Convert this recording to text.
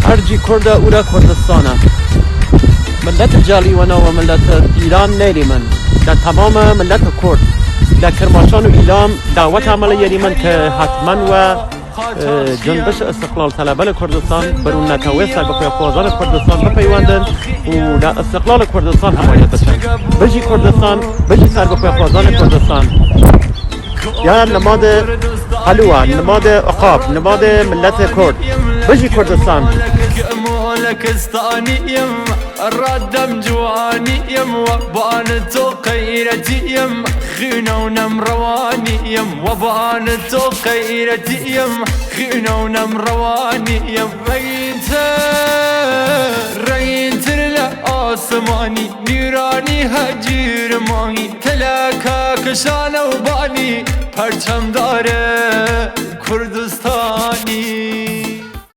هرجی کرد او را کردستانه ملت جالی و ملت ایران نیری من در تمام ملت کرد در کرماشان و ایلام دعوت عمل یری من که حتما و جنبش استقلال طلبان کردستان برون نتوه سر بخواه خوازان کردستان بپیوندن و در استقلال کردستان حمایت بشن بجی کردستان بجی سر بخواه خوازان کردستان یا نماد حلوه نماد عقاب نماد ملت کرد بجی کردستان لكستاني يم الردم جواني يم وبانتو قيرتي يم خينو نمرواني يم وبانتو قيرتي يم خينو نمرواني يم رينت لآسماني نيراني هجير ماني تلاكا كشان وباني پرچم داره کردستانی